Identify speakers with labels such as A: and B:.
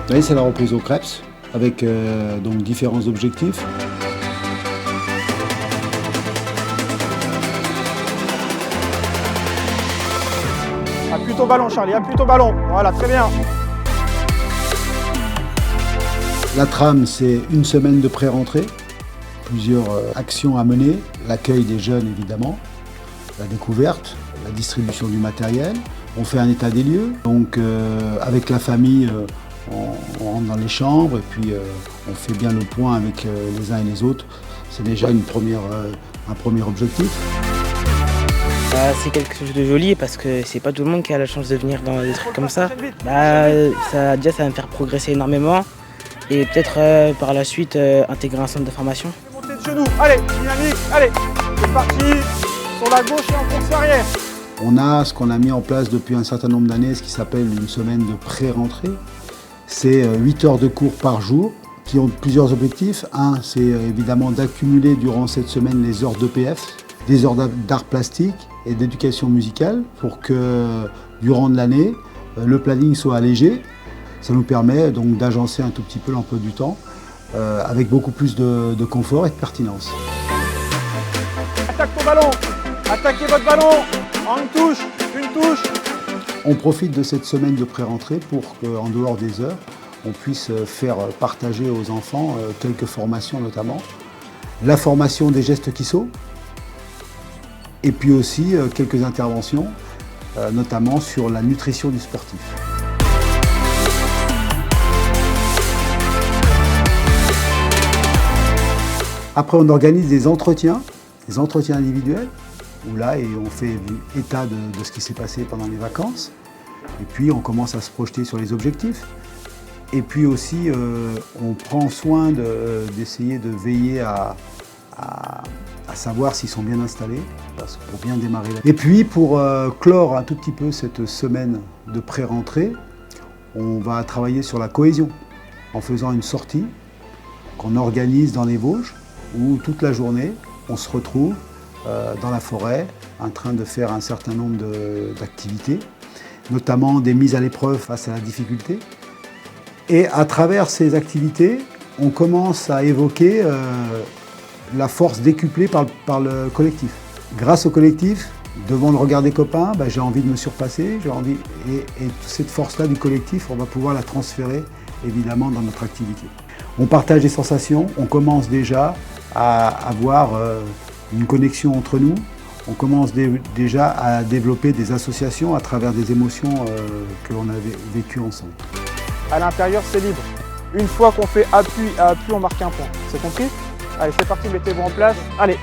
A: Oui, c'est la reprise au Krebs avec donc différents objectifs.
B: Appuie ton ballon, Charlie, appuie ton ballon. Voilà, très bien.
A: La trame, c'est une semaine de pré-rentrée, plusieurs actions à mener, l'accueil des jeunes évidemment, la découverte, la distribution du matériel. On fait un état des lieux, donc avec la famille, on rentre dans les chambres et puis on fait bien le point avec les uns et les autres. C'est déjà un premier objectif.
C: C'est quelque chose de joli parce que c'est pas tout le monde qui a la chance de venir dans des trucs comme ça. Ça va me faire progresser énormément et peut-être par la suite intégrer un centre de formation.
B: Montée de genoux, allez, dynamique, allez, c'est parti, sur la gauche et en course arrière.
A: On a ce qu'on a mis en place depuis un certain nombre d'années, ce qui s'appelle une semaine de pré-rentrée. C'est 8 heures de cours par jour qui ont plusieurs objectifs. Un, c'est évidemment d'accumuler durant cette semaine les heures d'EPF, des heures d'art plastique et d'éducation musicale pour que durant l'année, le planning soit allégé. Ça nous permet donc d'agencer un tout petit peu l'emploi du temps avec beaucoup plus de confort et de pertinence.
B: Attaque ton ballon, attaquez votre ballon, en une touche.
A: On profite de cette semaine de pré-rentrée pour qu'en dehors des heures, on puisse faire partager aux enfants quelques formations notamment. La formation des gestes qui sautent et puis aussi quelques interventions, notamment sur la nutrition du sportif. Après, on organise des entretiens individuels, où là, on fait état de ce qui s'est passé pendant les vacances. Et puis, on commence à se projeter sur les objectifs. Et puis aussi, on prend soin d'essayer de veiller à savoir s'ils sont bien installés, parce que pour bien démarrer. Et puis, pour clore un tout petit peu cette semaine de pré-rentrée, on va travailler sur la cohésion, en faisant une sortie qu'on organise dans les Vosges, où toute la journée, on se retrouve dans la forêt, en train de faire un certain nombre d'activités, notamment des mises à l'épreuve face à la difficulté. Et à travers ces activités, on commence à évoquer la force décuplée par le collectif. Grâce au collectif, devant le regard des copains, j'ai envie de me surpasser, et cette force-là du collectif, on va pouvoir la transférer évidemment dans notre activité. On partage des sensations, on commence déjà à avoir une connexion entre nous, on commence déjà à développer des associations à travers des émotions que l'on avait vécues ensemble.
B: À l'intérieur, c'est libre. Une fois qu'on fait appui à appui, on marque un point. C'est compris? Allez, c'est parti, mettez-vous en place. Allez.